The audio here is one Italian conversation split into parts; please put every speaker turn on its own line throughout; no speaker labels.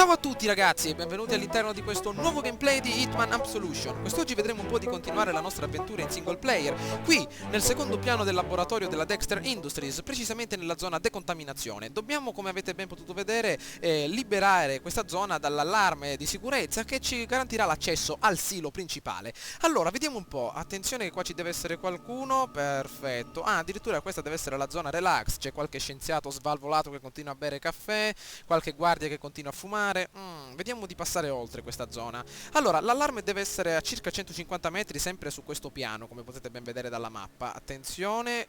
Ciao a tutti ragazzi e benvenuti all'interno di questo nuovo gameplay di Hitman Absolution. Quest'oggi vedremo un po' di continuare la nostra avventura in single player, qui nel secondo piano del laboratorio della Dexter Industries, precisamente nella zona decontaminazione. Dobbiamo, come avete ben potuto vedere, liberare questa zona dall'allarme di sicurezza che ci garantirà l'accesso al silo principale. Allora, vediamo un po', attenzione che qua ci deve essere qualcuno, perfetto. Ah, addirittura questa deve essere la zona relax, c'è qualche scienziato svalvolato che continua a bere caffè, qualche guardia che continua a fumare. Vediamo di passare oltre questa zona. Allora, l'allarme deve essere a circa 150 metri, sempre su questo piano, come potete ben vedere dalla mappa. Attenzione,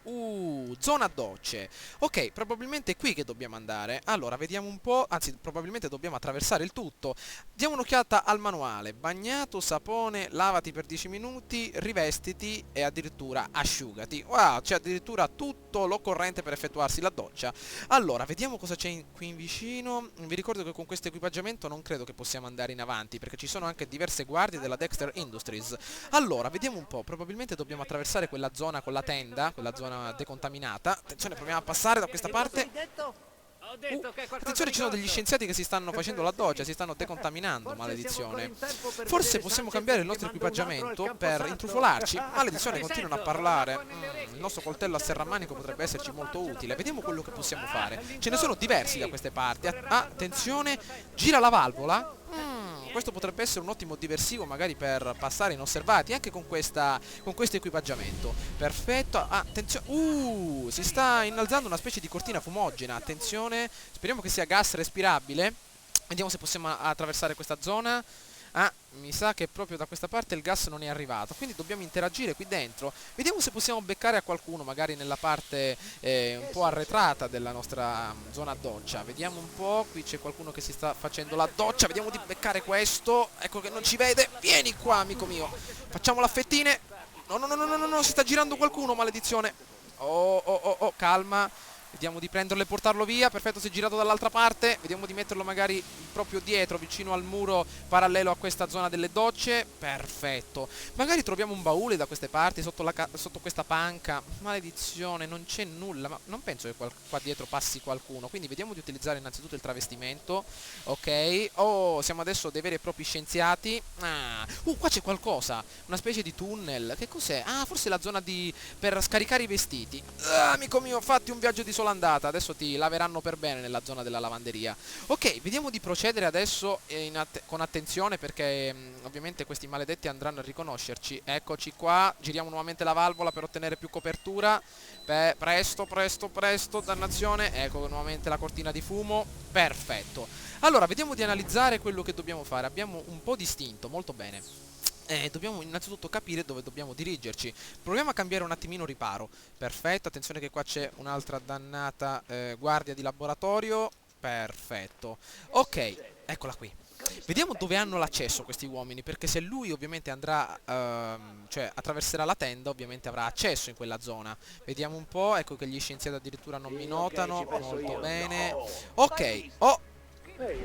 zona docce. Ok, probabilmente è qui che dobbiamo andare. Allora, vediamo un po', anzi, probabilmente dobbiamo attraversare il tutto. Diamo un'occhiata al manuale. Bagnato, sapone, lavati per 10 minuti, rivestiti e addirittura asciugati. Wow, c'è addirittura tutto l'occorrente per effettuarsi la doccia. Allora, vediamo cosa c'è qui in vicino. Vi ricordo che con questo equipaggiamento non credo che possiamo andare in avanti, perché ci sono anche diverse guardie della Dexter Industries. Allora, vediamo un po', probabilmente dobbiamo attraversare quella zona con la tenda, quella zona decontaminata. Attenzione, proviamo a passare da questa parte. Attenzione, ci sono degli scienziati che si stanno facendo la doccia, si stanno decontaminando, maledizione. Forse possiamo cambiare il nostro equipaggiamento per intrufolarci. Maledizione, continuano a parlare. Il nostro coltello a serramanico potrebbe esserci molto utile. Vediamo quello che possiamo fare. Ce ne sono diversi da queste parti. Attenzione, gira la valvola. Questo potrebbe essere un ottimo diversivo magari per passare inosservati anche con questo equipaggiamento. Perfetto, attenzione, si sta innalzando una specie di cortina fumogena. Attenzione, speriamo che sia gas respirabile. Vediamo se possiamo attraversare questa zona. Mi sa che proprio da questa parte il gas non è arrivato, quindi dobbiamo interagire qui dentro. Vediamo se possiamo beccare a qualcuno, magari nella parte un po' arretrata della nostra zona doccia. Vediamo un po', qui c'è qualcuno che si sta facendo la doccia, vediamo di beccare questo. Ecco che non ci vede, vieni qua amico mio, facciamo la fettine. No, si sta girando qualcuno, maledizione. Oh, calma. Vediamo di prenderlo e portarlo via. Perfetto, si è girato dall'altra parte. Vediamo di metterlo magari proprio dietro, vicino al muro parallelo a questa zona delle docce. Perfetto. Magari troviamo un baule da queste parti, sotto questa panca. Maledizione, non c'è nulla. Ma non penso che qua dietro passi qualcuno. Quindi vediamo di utilizzare innanzitutto il travestimento. Ok. Oh, siamo adesso dei veri e propri scienziati. Qua c'è qualcosa. Una specie di tunnel. Che cos'è? Forse la zona per scaricare i vestiti. Amico mio, fatti un viaggio di sola andata, adesso ti laveranno per bene nella zona della lavanderia. Ok, vediamo di procedere adesso con attenzione, perché ovviamente questi maledetti andranno a riconoscerci. Eccoci qua, giriamo nuovamente la valvola per ottenere più copertura. Presto, dannazione. Ecco nuovamente la cortina di fumo. Perfetto. Allora, vediamo di analizzare quello che dobbiamo fare. Abbiamo un po' distinto, molto bene. Dobbiamo innanzitutto capire dove dobbiamo dirigerci. Proviamo a cambiare un attimino riparo. Perfetto, attenzione che qua c'è un'altra dannata guardia di laboratorio. Perfetto. Ok, eccola qui. Vediamo dove hanno l'accesso questi uomini, perché se lui ovviamente andrà, cioè attraverserà la tenda, ovviamente avrà accesso in quella zona. Vediamo un po', ecco che gli scienziati addirittura non mi notano, molto bene. Ok,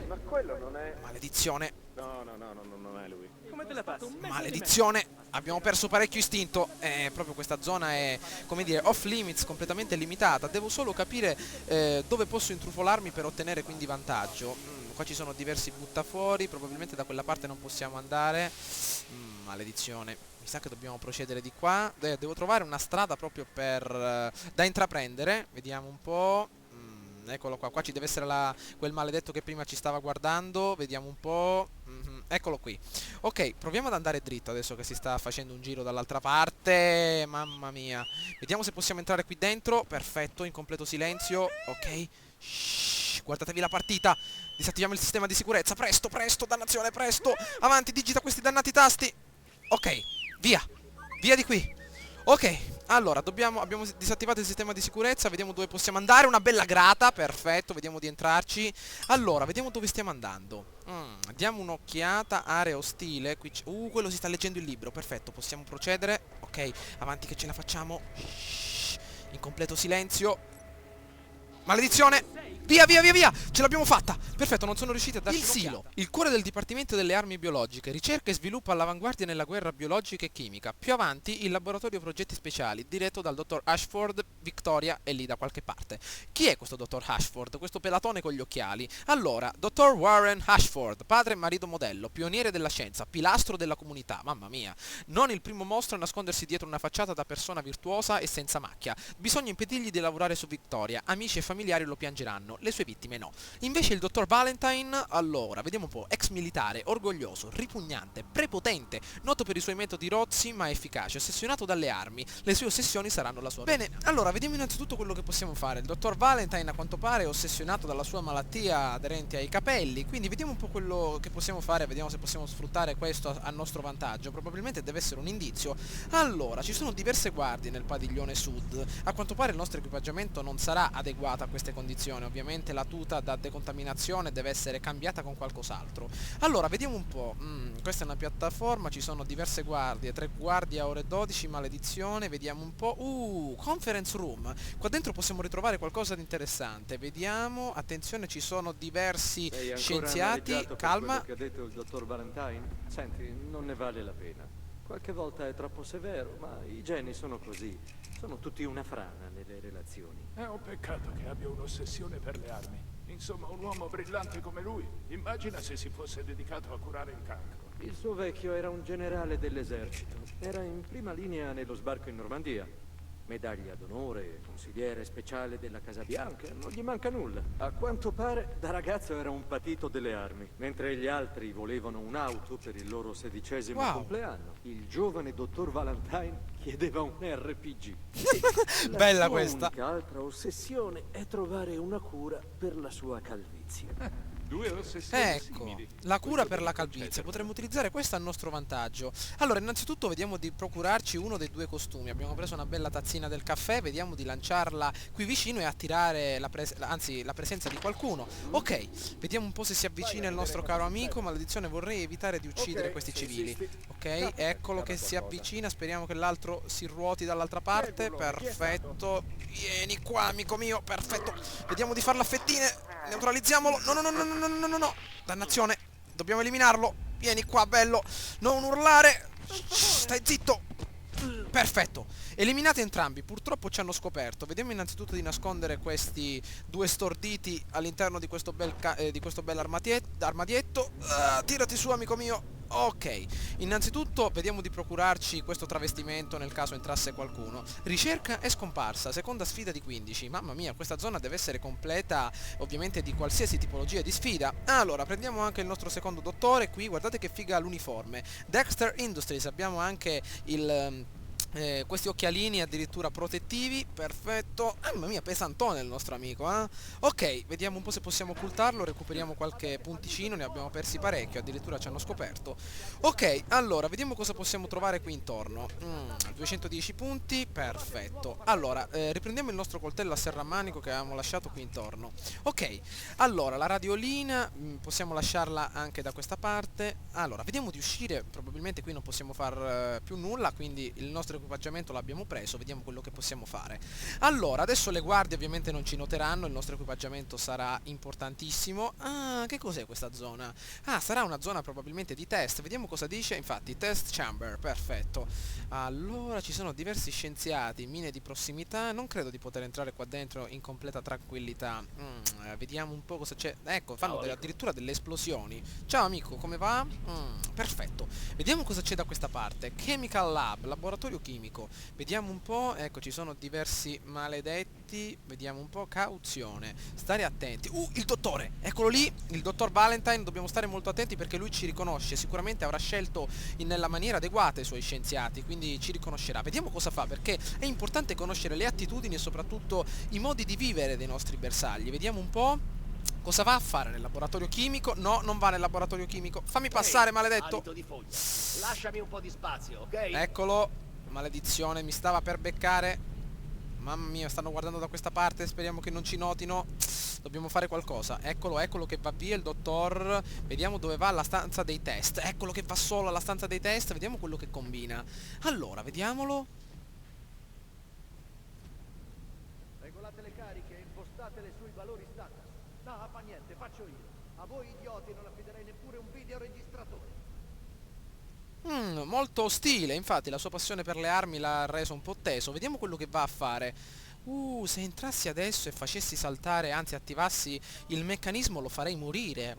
Ma quello non è...
maledizione.
No, non è lui. Come te la passi?
Maledizione, abbiamo perso parecchio istinto. Proprio questa zona è, come dire, off limits, completamente limitata. Devo solo capire dove posso intrufolarmi per ottenere quindi vantaggio. Qua ci sono diversi buttafuori, probabilmente da quella parte non possiamo andare. Maledizione, mi sa che dobbiamo procedere di qua. Devo trovare una strada proprio da intraprendere. Vediamo un po'. Eccolo qua, ci deve essere quel maledetto che prima ci stava guardando. Vediamo un po'. Eccolo qui. Ok, proviamo ad andare dritto adesso che si sta facendo un giro dall'altra parte. Mamma mia. Vediamo se possiamo entrare qui dentro. Perfetto, in completo silenzio. Ok. Shhh, guardatevi la partita. Disattiviamo il sistema di sicurezza. Presto, dannazione, presto. Avanti, digita questi dannati tasti. Ok, via. Via di qui. Ok, allora, abbiamo disattivato il sistema di sicurezza. Vediamo dove possiamo andare. Una bella grata, perfetto, vediamo di entrarci. Allora, vediamo dove stiamo andando. Diamo un'occhiata, area ostile. Qui quello si sta leggendo il libro, perfetto, possiamo procedere. Ok, avanti che ce la facciamo. Shhh, in completo silenzio. Maledizione! Via, via, via, via! Ce l'abbiamo fatta! Perfetto, non sono riusciti a darci
Il
silo. Il cuore del Dipartimento delle Armi Biologiche, ricerca e sviluppo all'avanguardia nella guerra biologica e chimica. Più avanti il laboratorio progetti speciali, diretto dal dottor Ashford. Victoria è lì da qualche parte. Chi è questo dottor Ashford? Questo pelatone con gli occhiali? Allora, dottor Warren Ashford, padre e marito modello, pioniere della scienza, pilastro della comunità, mamma mia. Non il primo mostro a nascondersi dietro una facciata da persona virtuosa e senza macchia. Bisogna impedirgli di lavorare su Victoria, amici e familiari lo piangeranno, le sue vittime no. Invece il dottor Valentine, allora, vediamo un po', ex militare, orgoglioso, ripugnante, prepotente, noto per i suoi metodi rozzi ma efficaci, ossessionato dalle armi, le sue ossessioni saranno la sua vita. Bene, allora, vediamo innanzitutto quello che possiamo fare. Il dottor Valentine a quanto pare è ossessionato dalla sua malattia aderente ai capelli, quindi vediamo un po' quello che possiamo fare, vediamo se possiamo sfruttare questo a nostro vantaggio. Probabilmente deve essere un indizio. Allora, ci sono diverse guardie nel padiglione sud, a quanto pare il nostro equipaggiamento non sarà adeguato a queste condizioni, ovviamente la tuta da decontaminazione deve essere cambiata con qualcos'altro. Allora, vediamo un po', questa è una piattaforma, ci sono diverse guardie, 3 guardie a ore 12, maledizione, vediamo un po', conference room, qua dentro possiamo ritrovare qualcosa di interessante, vediamo, attenzione, ci sono diversi scienziati, calma.
Che ha detto il dottor Valentine? Senti, non ne vale la pena. Qualche volta è troppo severo, ma i geni sono così. Sono tutti una frana nelle relazioni.
È un peccato che abbia un'ossessione per le armi. Insomma, un uomo brillante come lui, immagina se si fosse dedicato a curare il cancro.
Il suo vecchio era un generale dell'esercito. Era in prima linea nello sbarco in Normandia. Medaglia d'onore, consigliere speciale della Casa Bianca, non gli manca nulla. A quanto pare, da ragazzo era un patito delle armi, mentre gli altri volevano un'auto per il loro 16° compleanno. Il giovane dottor Valentine chiedeva un RPG.
Bella questa.
L'unica altra ossessione è trovare una cura per la sua calvizie.
Due ossessioni
Ecco,
simili.
la cura
Questo
per la
per
calvizie,
concederlo.
potremmo utilizzare questa a nostro vantaggio. Allora, innanzitutto vediamo di procurarci uno dei 2 costumi. Abbiamo preso una bella tazzina del caffè, vediamo di lanciarla qui vicino e attirare la presenza di qualcuno. Ok, vediamo un po' se si avvicina il nostro caro amico. Maledizione, vorrei evitare di uccidere questi civili. Ok, eccolo che si avvicina, speriamo che l'altro si ruoti dall'altra parte. Perfetto, vieni qua amico mio, perfetto. Vediamo di farla a fettine, neutralizziamolo. No, no, no, no, no, no, no, no, no. Dannazione, dobbiamo eliminarlo. Vieni qua, bello. Non urlare. Stai zitto. Perfetto, eliminati entrambi, purtroppo ci hanno scoperto. Vediamo innanzitutto di nascondere questi 2 storditi all'interno di questo bel armadietto. Tirati su amico mio. Ok, innanzitutto vediamo di procurarci questo travestimento nel caso entrasse qualcuno. Ricerca è scomparsa, seconda sfida di 15. Mamma mia, questa zona deve essere completa ovviamente di qualsiasi tipologia di sfida. Allora, prendiamo anche il nostro secondo dottore qui, guardate che figa l'uniforme. Dexter Industries, abbiamo anche questi occhialini addirittura protettivi, perfetto. Mamma mia, pesantone il nostro amico, eh? Ok, vediamo un po' se possiamo occultarlo, recuperiamo qualche punticino, ne abbiamo persi parecchio, addirittura ci hanno scoperto. Ok, allora, vediamo cosa possiamo trovare qui intorno. 210 punti, perfetto. Allora, riprendiamo il nostro coltello a serramanico che avevamo lasciato qui intorno. Ok, allora, la radiolina, possiamo lasciarla anche da questa parte. Allora, vediamo di uscire, probabilmente qui non possiamo far più nulla, quindi il nostro equipaggiamento l'abbiamo preso, vediamo quello che possiamo fare. Allora, adesso le guardie ovviamente non ci noteranno, il nostro equipaggiamento sarà importantissimo. Ah, che cos'è questa zona? Ah, sarà una zona probabilmente di test, vediamo cosa dice, infatti, test chamber, perfetto. Allora, ci sono diversi scienziati, mine di prossimità, non credo di poter entrare qua dentro in completa tranquillità. Vediamo un po' cosa c'è. Ecco, fanno addirittura delle esplosioni. Ciao amico, come va? Perfetto. Vediamo cosa c'è da questa parte. Chemical Lab, laboratorio chimico. Vediamo un po', ecco, ci sono diversi maledetti. Vediamo un po', cauzione. Stare attenti. Il dottore, eccolo lì, il dottor Valentine. Dobbiamo stare molto attenti perché lui ci riconosce. Sicuramente avrà scelto nella maniera adeguata i suoi scienziati, quindi ci riconoscerà. Vediamo cosa fa, perché è importante conoscere le attitudini e soprattutto i modi di vivere dei nostri bersagli. Vediamo un po'. Cosa va a fare nel laboratorio chimico? No, non va nel laboratorio chimico. Fammi passare, maledetto.
Alito di foglia. Lasciami un po' di spazio, ok?
Eccolo. Maledizione, mi stava per beccare. Mamma mia, stanno guardando da questa parte. Speriamo che non ci notino. Dobbiamo fare qualcosa. Eccolo, eccolo che va via il dottor. Vediamo dove va, alla stanza dei test. Eccolo che va solo alla stanza dei test. Vediamo quello che combina. Allora, vediamolo.
Disattivate le cariche e impostatele sui valori status. No, fa niente, faccio io. A voi idioti non affiderei neppure un videoregistratore.
Molto ostile, infatti la sua passione per le armi l'ha reso un po' teso. Vediamo quello che va a fare. Se entrassi adesso e facessi saltare, anzi attivassi il meccanismo, lo farei morire.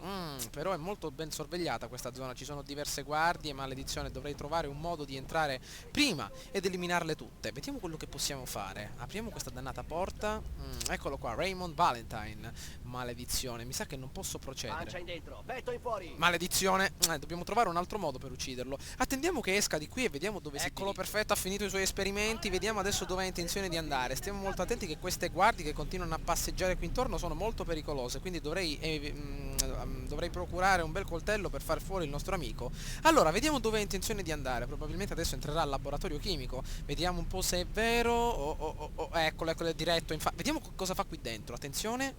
Però è molto ben sorvegliata questa zona, ci sono diverse guardie, maledizione, dovrei trovare un modo di entrare prima ed eliminarle tutte. Vediamo quello che possiamo fare. Apriamo questa dannata porta. Eccolo qua, Raymond Valentine. Maledizione, mi sa che non posso procedere.
Pancia in dentro, petto in fuori.
Maledizione, dobbiamo trovare un altro modo per ucciderlo. Attendiamo che esca di qui e vediamo dove si... Eccolo, perfetto, ha finito i suoi esperimenti. Vediamo adesso dove ha intenzione di andare. Stiamo molto attenti che queste guardie che continuano a passeggiare qui intorno sono molto pericolose, quindi dovrei procurare un bel coltello per far fuori il nostro amico. Allora, vediamo dove ha intenzione di andare. Probabilmente adesso entrerà al laboratorio chimico. Vediamo un po' se è vero. Eccolo, è diretto. Vediamo cosa fa qui dentro. Attenzione.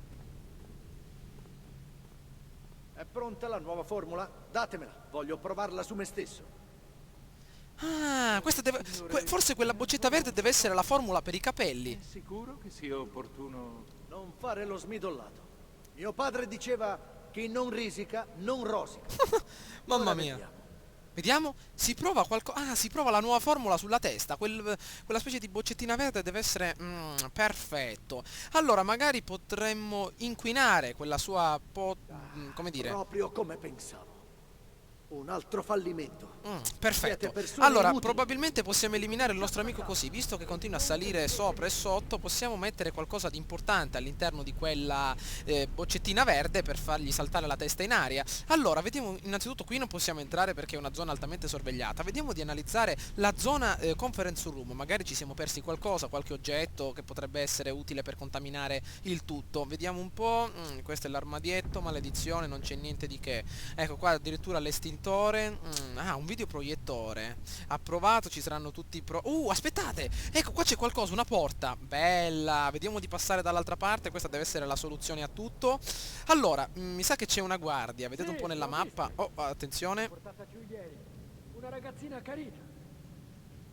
È pronta la nuova formula? Datemela, voglio provarla su me stesso.
Questa deve... forse quella boccetta verde deve essere la formula per i capelli.
È sicuro che sia opportuno?
Non fare lo smidollato. Mio padre diceva: chi non risica, non rosica.
Mamma
Ora
mia. Vediamo, si prova si prova la nuova formula sulla testa. Quella specie di boccettina verde deve essere... perfetto. Allora, magari potremmo inquinare quella sua come dire...
Proprio come pensavo. Un altro fallimento.
Perfetto.
persone
Allora,
inutili.
probabilmente possiamo eliminare il nostro amico così. Visto che continua a salire sopra e sotto, possiamo mettere qualcosa di importante all'interno di quella boccettina verde per fargli saltare la testa in aria. Allora, vediamo, innanzitutto qui non possiamo entrare perché è una zona altamente sorvegliata. Vediamo di analizzare la zona conference room. Magari ci siamo persi qualcosa, qualche oggetto che potrebbe essere utile per contaminare il tutto. Vediamo un po'. Questo è l'armadietto, maledizione, non c'è niente di che. Ecco qua addirittura l'estintore. Un videoproiettore. Approvato, ci saranno tutti i aspettate! Ecco, qua c'è qualcosa, una porta. Bella! Vediamo di passare dall'altra parte, questa deve essere la soluzione a tutto. Allora, mi sa che c'è una guardia, vedete un po' nella mappa. Attenzione.
Portata giù ieri. Una ragazzina carina.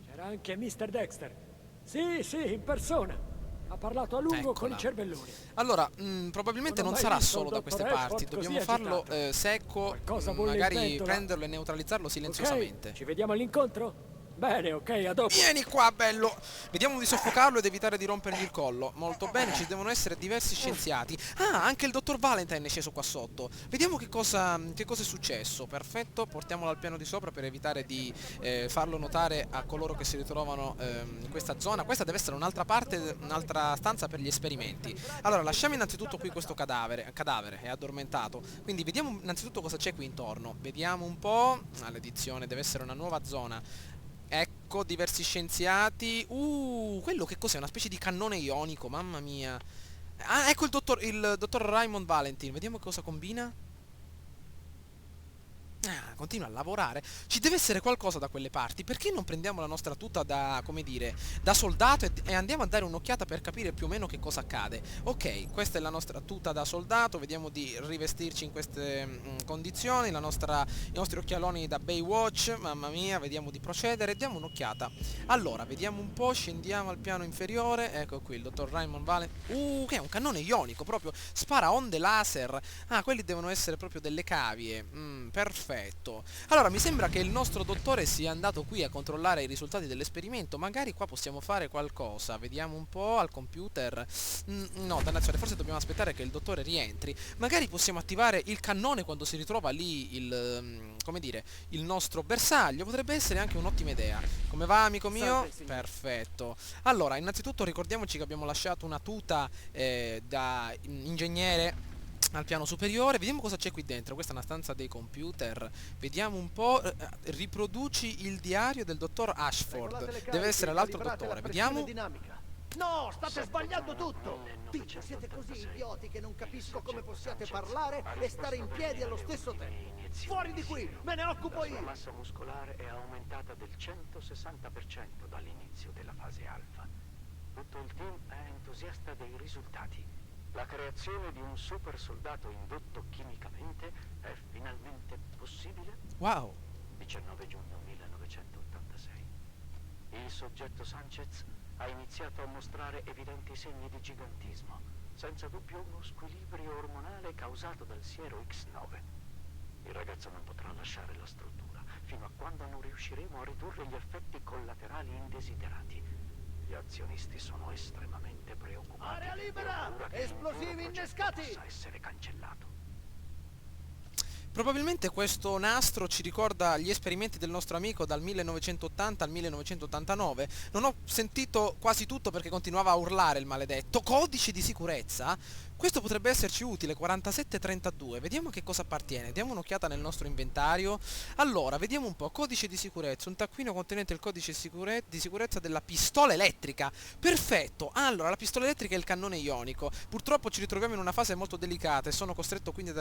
C'era anche Mr. Dexter. Sì, in persona. Ha parlato a lungo con i cervelloni.
Allora, probabilmente non sarà solo da
dottor
queste
Ashford
parti.
così
Dobbiamo farlo
agitato.
secco,
Qualcosa bolle in
magari
pentola.
prenderlo e neutralizzarlo silenziosamente.
Ok, ci vediamo all'incontro? Bene, ok, a dopo.
Vieni qua, bello! Vediamo di soffocarlo ed evitare di rompergli il collo. Molto bene, ci devono essere diversi scienziati. Anche il dottor Valentine è sceso qua sotto. Vediamo che cosa è successo. Perfetto, portiamolo al piano di sopra per evitare di farlo notare a coloro che si ritrovano in questa zona. Questa deve essere un'altra parte, un'altra stanza per gli esperimenti. Allora, lasciamo innanzitutto qui questo cadavere, è addormentato. Quindi vediamo innanzitutto cosa c'è qui intorno. Vediamo un po'. L'edizione deve essere una nuova zona. Ecco, diversi scienziati. Quello che cos'è? Una specie di cannone ionico, mamma mia. Ecco il dottor Raymond Valentine. Vediamo cosa combina. Continua a lavorare. Ci deve essere qualcosa da quelle parti. Perché non prendiamo la nostra tuta da, come dire, da soldato e andiamo a dare un'occhiata per capire più o meno che cosa accade. Ok, questa è la nostra tuta da soldato. Vediamo di rivestirci in queste condizioni. I nostri occhialoni da Baywatch. Mamma mia, vediamo di procedere. Diamo un'occhiata. Allora, vediamo un po'. Scendiamo al piano inferiore. Ecco qui il dottor Raymond Valentine. Che è un cannone ionico proprio. Spara onde laser. Quelli devono essere proprio delle cavie. Perfetto. Allora, mi sembra che il nostro dottore sia andato qui a controllare i risultati dell'esperimento. Magari qua possiamo fare qualcosa. Vediamo un po' al computer. No, dannazione, forse dobbiamo aspettare che il dottore rientri. Magari possiamo attivare il cannone quando si ritrova lì come dire, il nostro bersaglio. Potrebbe essere anche un'ottima idea. Come va, amico mio?
Salve, signore.
Perfetto. Allora, innanzitutto ricordiamoci che abbiamo lasciato una tuta da ingegnere al piano superiore. Vediamo cosa c'è qui dentro. Questa è una stanza dei computer. Vediamo un po'. Riproduci il diario del dottor Ashford. Deve essere l'altro dottore. Vediamo.
Dinamica. No, state sbagliando tutto! Dice, siete così idioti che non capisco come possiate parlare e stare in piedi allo stesso tempo. Fuori di qui, me ne occupo
La
io!
massa muscolare è aumentata del 160% dall'inizio della fase alfa. Tutto il team è entusiasta dei risultati. La creazione di un super soldato indotto chimicamente è finalmente possibile.
Wow.
19 giugno 1986. Il soggetto Sanchez ha iniziato a mostrare evidenti segni di gigantismo, senza dubbio uno squilibrio ormonale causato dal siero X9. Il ragazzo non potrà lasciare la struttura fino a quando non riusciremo a ridurre gli effetti collaterali indesiderati. Gli azionisti sono estremamente preoccupati.
Area
e ho
libera!
paura che
Esplosivi
l'intero progetto
innescati!
possa essere cancellato.
Probabilmente questo nastro ci ricorda gli esperimenti del nostro amico dal 1980 al 1989. Non ho sentito quasi tutto perché continuava a urlare il maledetto. Codice di sicurezza? Questo potrebbe esserci utile, 4732. Vediamo a che cosa appartiene. Diamo un'occhiata nel nostro inventario. Allora, vediamo un po'. Codice di sicurezza. Un taccuino contenente il codice di sicurezza della pistola elettrica. Perfetto. Allora, la pistola elettrica è il cannone ionico. Purtroppo ci ritroviamo in una fase molto delicata e sono costretto quindi ad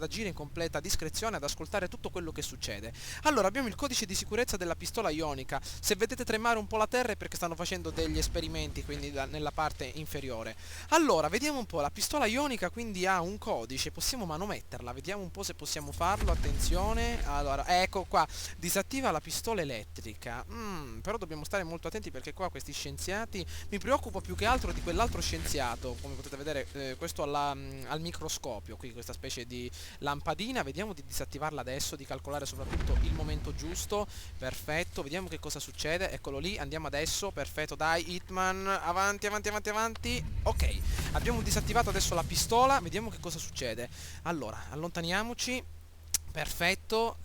agire in completa discrezione, ad ascoltare tutto quello che succede. Allora, abbiamo il codice di sicurezza della pistola ionica. Se vedete tremare un po' la terra è perché stanno facendo degli esperimenti, quindi nella parte inferiore. Allora, vediamo un po'. La pistola ionica quindi ha un codice, possiamo manometterla, vediamo un po' se possiamo farlo, attenzione. Allora, ecco qua, disattiva la pistola elettrica. Però dobbiamo stare molto attenti perché qua questi scienziati, mi preoccupo più che altro di quell'altro scienziato, come potete vedere questo al microscopio, qui questa specie di lampadina. Vediamo di disattivarla adesso, di calcolare soprattutto il momento giusto. Perfetto, vediamo che cosa succede. Eccolo lì, andiamo adesso. Perfetto, dai Hitman, avanti, avanti, avanti, avanti. Ok, abbiamo disattivato adesso la pistola, vediamo che cosa succede. Allora, allontaniamoci. Perfetto.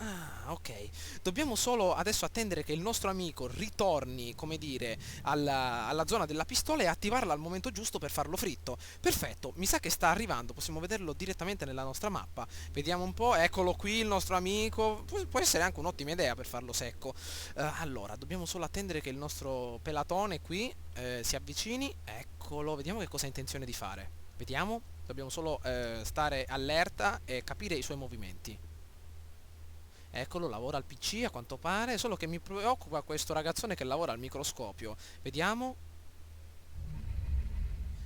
Ok. Dobbiamo solo adesso attendere che il nostro amico ritorni, come dire, alla zona della pistola e attivarla al momento giusto per farlo fritto. Perfetto, mi sa che sta arrivando, possiamo vederlo direttamente nella nostra mappa. Vediamo un po', eccolo qui il nostro amico. Può essere anche un'ottima idea per farlo secco. Allora, dobbiamo solo attendere che il nostro pelatone qui si avvicini. Eccolo, vediamo che cosa ha intenzione di fare. Vediamo, dobbiamo solo stare allerta e capire i suoi movimenti. Eccolo, lavora al PC a quanto pare, solo che mi preoccupa questo ragazzone che lavora al microscopio. Vediamo.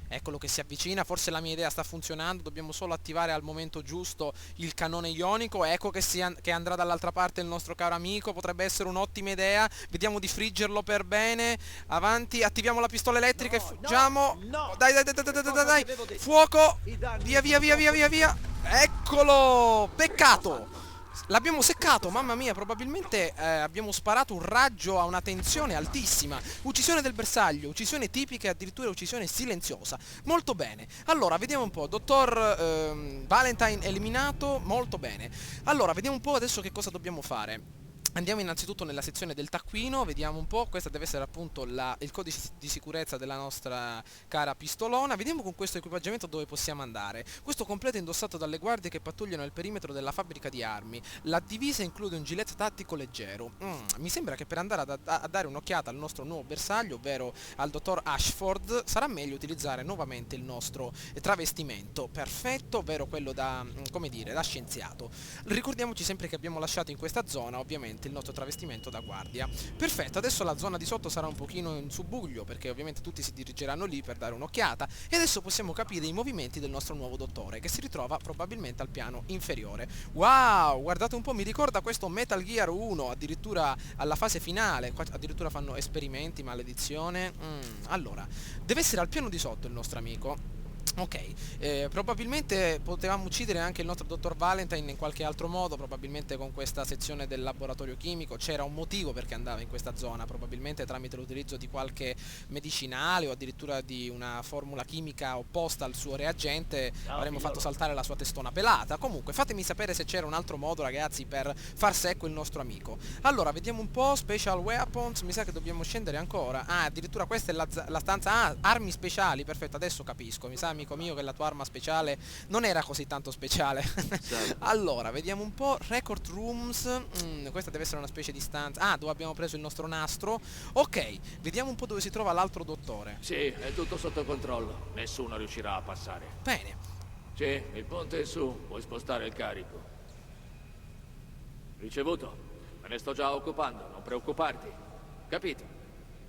Eccolo che si avvicina, forse la mia idea sta funzionando, dobbiamo solo attivare al momento giusto il cannone ionico. Ecco che andrà dall'altra parte il nostro caro amico, potrebbe essere un'ottima idea. Vediamo di friggerlo per bene. Avanti, attiviamo la pistola elettrica e fuggiamo. Dai, dai, dai, dai, dai, dai. Fuoco. Via, via, via, via, via, via. Eccolo, peccato. L'abbiamo seccato, mamma mia, probabilmente abbiamo sparato un raggio a una tensione altissima. Uccisione del bersaglio, uccisione tipica e addirittura uccisione silenziosa. Molto bene. Allora, vediamo un po', dottor Valentine eliminato, molto bene. Allora, vediamo un po' adesso che cosa dobbiamo fare. Andiamo innanzitutto nella sezione del taccuino, vediamo un po', questa deve essere appunto il codice di sicurezza della nostra cara pistolona. Vediamo con questo equipaggiamento dove possiamo andare. Questo completo è indossato dalle guardie che pattugliano il perimetro della fabbrica di armi. La divisa include un gilet tattico leggero. Mi sembra che per andare a dare un'occhiata al nostro nuovo bersaglio, ovvero al dottor Ashford, sarà meglio utilizzare nuovamente il nostro travestimento. Perfetto, ovvero quello da, come dire, da scienziato. Ricordiamoci sempre che abbiamo lasciato in questa zona, ovviamente, il nostro travestimento da guardia. Perfetto, adesso la zona di sotto sarà un pochino in subbuglio perché ovviamente tutti si dirigeranno lì per dare un'occhiata e adesso possiamo capire i movimenti del nostro nuovo dottore che si ritrova probabilmente al piano inferiore. Wow, guardate un po', mi ricorda questo Metal Gear 1, addirittura alla fase finale, qua addirittura fanno esperimenti, maledizione. Allora, deve essere al piano di sotto il nostro amico. Ok, probabilmente potevamo uccidere anche il nostro dottor Valentine in qualche altro modo, probabilmente con questa sezione del laboratorio chimico. C'era un motivo perché andava in questa zona, probabilmente tramite l'utilizzo di qualche medicinale o addirittura di una formula chimica opposta al suo reagente avremmo fatto saltare la sua testona pelata. Comunque fatemi sapere se c'era un altro modo, ragazzi, per far secco il nostro amico. Allora, vediamo un po', special weapons, mi sa che dobbiamo scendere ancora. Addirittura questa è la stanza, armi speciali, perfetto, adesso capisco, mi sa, amico mio, che la tua arma speciale non era così tanto speciale. Allora, vediamo un po', record rooms, questa deve essere una specie di stanza, dove abbiamo preso il nostro nastro. Ok, vediamo un po' dove si trova l'altro dottore.
Sì, è tutto sotto controllo, nessuno riuscirà a passare.
Bene.
Sì, il ponte è su, puoi spostare il carico. Ricevuto, me ne sto già occupando, non preoccuparti. Capito?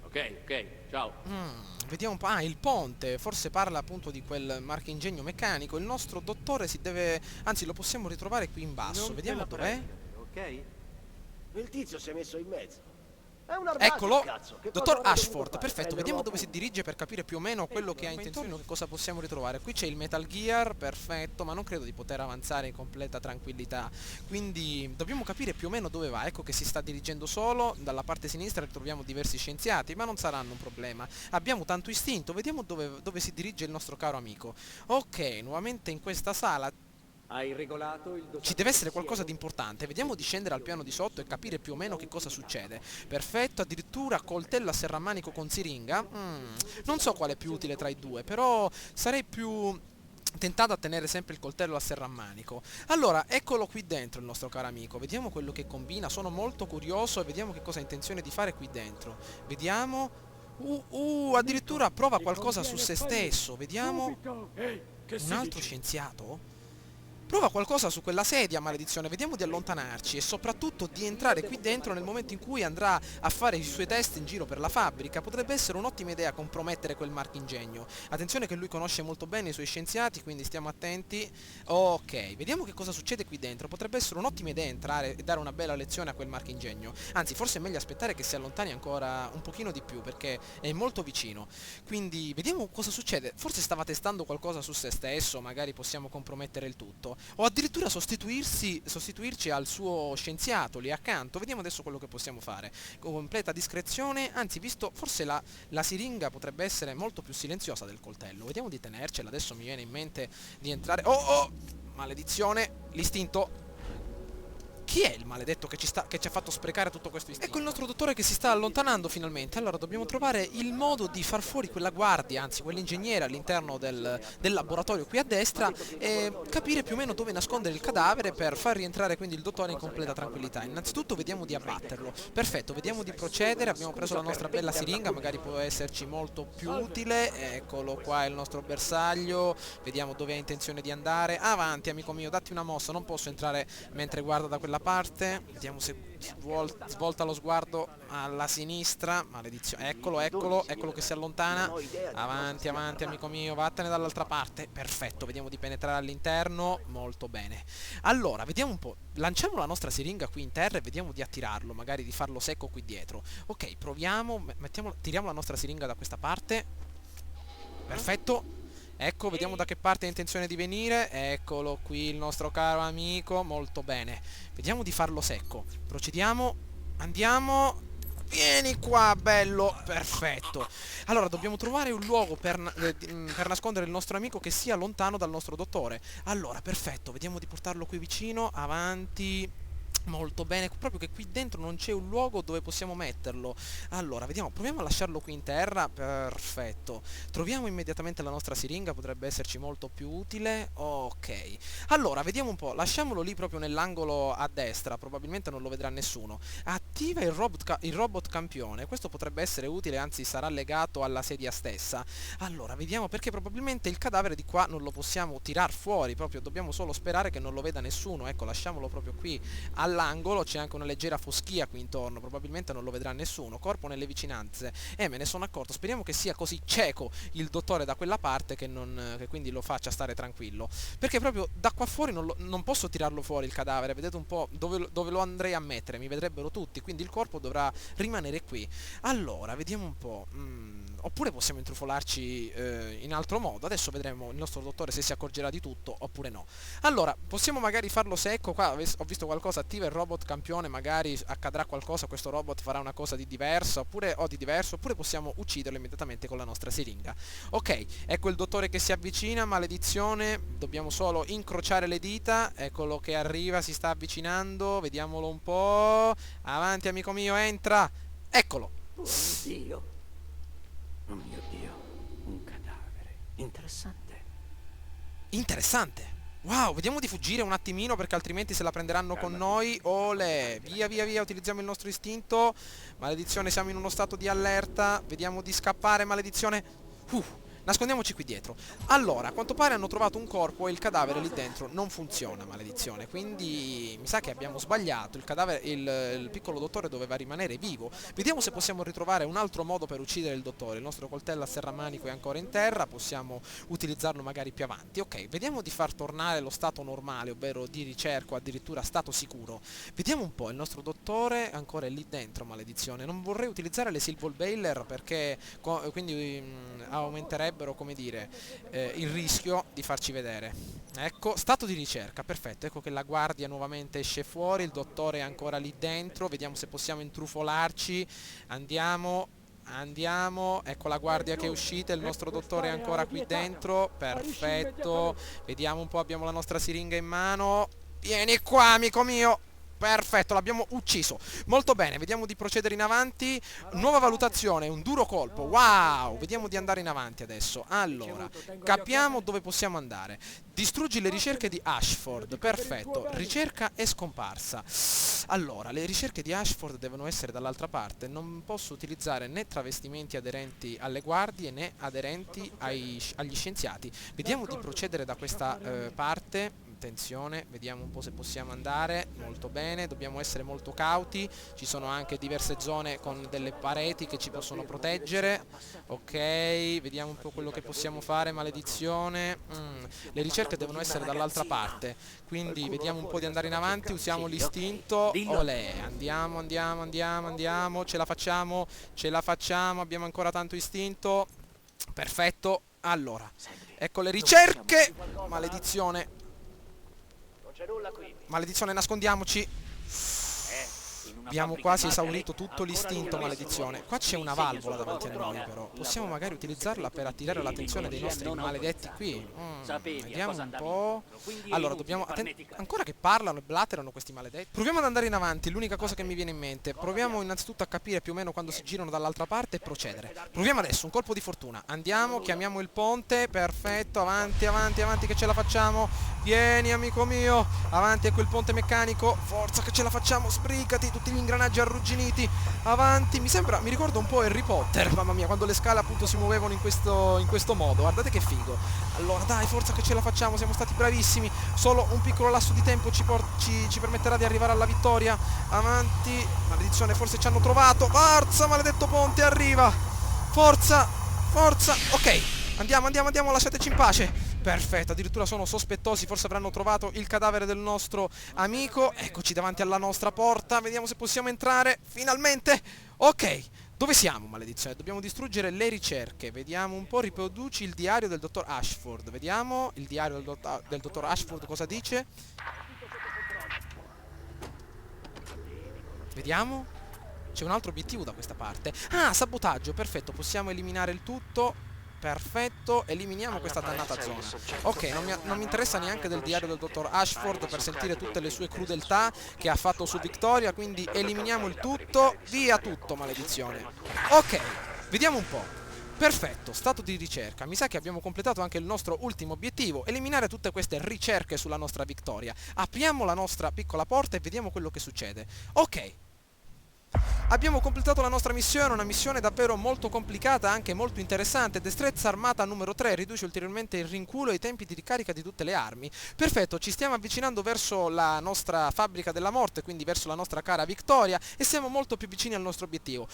Ok, ciao.
Vediamo un po', il ponte, forse parla appunto di quel marchingegno meccanico. Il nostro dottore si deve, anzi lo possiamo ritrovare qui in basso, vediamo dov'è.
Ok?
Il tizio si è messo in mezzo.
È un armadio,
Eccolo,
cazzo. Che
dottor
cosa avrei
Ashford,
dovuto fare?
perfetto, vediamo dove si dirige per capire più o meno quello che ha intenzione, che cosa possiamo ritrovare. Qui c'è il Metal Gear, perfetto, ma non credo di poter avanzare in completa tranquillità, quindi dobbiamo capire più o meno dove va. Ecco che si sta dirigendo solo, dalla parte sinistra ritroviamo diversi scienziati, ma non saranno un problema. Abbiamo tanto istinto, vediamo dove si dirige il nostro caro amico. Ok, nuovamente in questa sala.
Hai regolato il
Ci deve essere qualcosa di importante, vediamo di scendere al piano di sotto e capire più o meno che cosa succede. Perfetto, addirittura coltello a serramanico con siringa. Non so quale è più utile tra i due, però sarei più tentato a tenere sempre il coltello a serrammanico. Allora, eccolo qui dentro il nostro caro amico, vediamo quello che combina, sono molto curioso e vediamo che cosa ha intenzione di fare qui dentro. Vediamo. Addirittura prova qualcosa su se stesso, vediamo. Un altro scienziato? Prova qualcosa su quella sedia, maledizione, vediamo di allontanarci e soprattutto di entrare qui dentro nel momento in cui andrà a fare i suoi test in giro per la fabbrica. Potrebbe essere un'ottima idea compromettere quel marchingegno. Attenzione che lui conosce molto bene i suoi scienziati, quindi stiamo attenti. Ok, vediamo che cosa succede qui dentro. Potrebbe essere un'ottima idea entrare e dare una bella lezione a quel marchingegno. Anzi, forse è meglio aspettare che si allontani ancora un pochino di più, perché è molto vicino. Quindi vediamo cosa succede. Forse stava testando qualcosa su se stesso, magari possiamo compromettere il tutto. O addirittura sostituirci al suo scienziato lì accanto. Vediamo adesso quello che possiamo fare. Con completa discrezione, anzi, visto forse la siringa potrebbe essere molto più silenziosa del coltello. Vediamo di tenercela, adesso mi viene in mente di entrare. Oh! Maledizione, l'istinto. Chi è il maledetto che ci ha fatto sprecare tutto questo istinto? Ecco il nostro dottore che si sta allontanando finalmente. Allora dobbiamo trovare il modo di far fuori quella guardia, anzi quell'ingegnere all'interno del laboratorio qui a destra e capire più o meno dove nascondere il cadavere per far rientrare quindi il dottore in completa tranquillità. Innanzitutto vediamo di abbatterlo. Perfetto, vediamo di procedere. Abbiamo preso la nostra bella siringa, magari può esserci molto più utile. Eccolo qua il nostro bersaglio. Vediamo dove ha intenzione di andare. Avanti amico mio, datti una mossa. Non posso entrare mentre guarda da quella parte. Vediamo se svolta lo sguardo alla sinistra. Maledizione, eccolo che si allontana. Avanti amico mio, vattene dall'altra parte. Perfetto, vediamo di penetrare all'interno. Molto bene. Allora, vediamo un po'. Lanciamo la nostra siringa qui in terra e vediamo di attirarlo, magari di farlo secco qui dietro. Ok, proviamo, tiriamo la nostra siringa da questa parte. Perfetto. Ecco, vediamo da che parte ha intenzione di venire. Eccolo qui il nostro caro amico. Molto bene. Vediamo di farlo secco. Procediamo. Andiamo. Vieni qua, bello. Perfetto. Allora, dobbiamo trovare un luogo per nascondere il nostro amico che sia lontano dal nostro dottore. Allora, perfetto. Vediamo di portarlo qui vicino. Avanti. Molto bene, proprio che qui dentro non c'è un luogo dove possiamo metterlo. Allora, vediamo, proviamo a lasciarlo qui in terra. Perfetto. Troviamo immediatamente la nostra siringa, potrebbe esserci molto più utile. Ok. Allora, vediamo un po', lasciamolo lì proprio nell'angolo a destra, probabilmente non lo vedrà nessuno. Attiva il robot campione, questo potrebbe essere utile, anzi sarà legato alla sedia stessa. Allora, vediamo, perché probabilmente il cadavere di qua non lo possiamo tirar fuori, proprio dobbiamo solo sperare che non lo veda nessuno. Ecco, lasciamolo proprio qui all'angolo, c'è anche una leggera foschia qui intorno, probabilmente non lo vedrà nessuno. Corpo nelle vicinanze, me ne sono accorto. Speriamo che sia così cieco il dottore da quella parte che quindi lo faccia stare tranquillo, perché proprio da qua fuori non posso tirarlo fuori il cadavere. Vedete un po' dove lo andrei a mettere, mi vedrebbero tutti, quindi il corpo dovrà rimanere qui. Allora, vediamo un po'. Oppure possiamo intrufolarci in altro modo. Adesso vedremo il nostro dottore se si accorgerà di tutto oppure no. Allora, possiamo magari farlo secco. Qua ho visto qualcosa. Attiva il robot campione, magari accadrà qualcosa, questo robot farà una cosa di diversa oppure possiamo ucciderlo immediatamente con la nostra siringa. Ok, ecco il dottore che si avvicina. Maledizione, dobbiamo solo incrociare le dita. Eccolo che arriva, si sta avvicinando, vediamolo un po'. Avanti amico mio, entra. Eccolo.
Dio.
Oh mio Dio, un cadavere.
Interessante. Wow, vediamo di fuggire un attimino perché altrimenti se la prenderanno con noi. Olè, via, utilizziamo il nostro istinto. Maledizione, siamo in uno stato di allerta. Vediamo di scappare, maledizione. Nascondiamoci qui dietro. Allora, a quanto pare hanno trovato un corpo e il cadavere lì dentro non funziona, maledizione. Quindi mi sa che abbiamo sbagliato. Il cadavere, il piccolo dottore doveva rimanere vivo. Vediamo se possiamo ritrovare un altro modo per uccidere il dottore. Il nostro coltello a serramanico è ancora in terra, possiamo utilizzarlo magari più avanti. Ok, vediamo di far tornare lo stato normale, ovvero di ricerca o addirittura stato sicuro. Vediamo un po', il nostro dottore ancora è lì dentro, maledizione. Non vorrei utilizzare le Silver Bailer perché quindi aumenterebbero, come dire, il rischio di farci vedere. Ecco, stato di ricerca, perfetto. Ecco che la guardia nuovamente esce fuori, il dottore è ancora lì dentro. Vediamo se possiamo intrufolarci. Andiamo, ecco la guardia che è uscita, il nostro dottore è ancora qui dentro. Perfetto, vediamo un po', abbiamo la nostra siringa in mano. Vieni qua, amico mio. Perfetto, l'abbiamo ucciso. Molto bene, vediamo di procedere in avanti. Nuova valutazione, un duro colpo. Wow, vediamo di andare in avanti adesso. Allora, capiamo dove possiamo andare. Distruggi le ricerche di Ashford. Perfetto, ricerca è scomparsa. Allora, le ricerche di Ashford devono essere dall'altra parte. Non posso utilizzare né travestimenti aderenti alle guardie né aderenti agli scienziati. Vediamo di procedere da questa parte. Attenzione, vediamo un po' se possiamo andare. Molto bene, dobbiamo essere molto cauti. Ci sono anche diverse zone con delle pareti che ci possono proteggere. Ok, vediamo un po' quello che possiamo fare, maledizione. Le ricerche devono essere dall'altra parte, quindi vediamo un po' di andare in avanti. Usiamo l'istinto. Olè, andiamo, ce la facciamo, abbiamo ancora tanto istinto. Perfetto, allora, ecco le ricerche. Maledizione. Maledizione, nascondiamoci. Abbiamo quasi esaurito tutto l'istinto, maledizione. Qua c'è una valvola davanti a noi, però possiamo magari utilizzarla per attirare l'attenzione dei nostri maledetti qui. Vediamo un po'. Allora, dobbiamo... ancora che parlano e blatterano questi maledetti. Proviamo ad andare in avanti, l'unica cosa che mi viene in mente. Proviamo innanzitutto a capire più o meno quando si girano dall'altra parte e procedere. Proviamo adesso, un colpo di fortuna. Andiamo, chiamiamo il ponte. Perfetto, avanti, che ce la facciamo. Vieni, amico mio. Avanti, ecco il ponte meccanico. Forza che ce la facciamo, sbrigati, tutti gli ingranaggi arrugginiti. Avanti, mi ricorda un po' Harry Potter, mamma mia, quando le scale appunto si muovevano in questo modo. Guardate che figo. Allora dai, forza che ce la facciamo, siamo stati bravissimi. Solo un piccolo lasso di tempo ci permetterà di arrivare alla vittoria. Avanti, maledizione, forse ci hanno trovato. Forza, maledetto ponte, arriva. Forza, ok, andiamo, lasciateci in pace. Perfetto, addirittura sono sospettosi, forse avranno trovato il cadavere del nostro amico. Eccoci davanti alla nostra porta, vediamo se possiamo entrare, finalmente. Ok, dove siamo, maledizione? Dobbiamo distruggere le ricerche. Vediamo un po', riproduci il diario del dottor Ashford. Vediamo il diario del dottor Ashford cosa dice. Vediamo. C'è un altro obiettivo da questa parte. Ah, sabotaggio, perfetto, possiamo eliminare il tutto. Perfetto, eliminiamo questa dannata zona. Ok, non mi interessa neanche del diario del dottor Ashford per sentire tutte le sue crudeltà che ha fatto su Victoria, quindi eliminiamo il tutto, via tutto, maledizione. Ok, vediamo un po'. Perfetto, stato di ricerca. Mi sa che abbiamo completato anche il nostro ultimo obiettivo, eliminare tutte queste ricerche sulla nostra Victoria. Apriamo la nostra piccola porta e vediamo quello che succede. Ok. Abbiamo completato la nostra missione, una missione davvero molto complicata, anche molto interessante. Destrezza armata numero 3, riduce ulteriormente il rinculo e i tempi di ricarica di tutte le armi. Perfetto, ci stiamo avvicinando verso la nostra fabbrica della morte, quindi verso la nostra cara Victoria, e siamo molto più vicini al nostro obiettivo.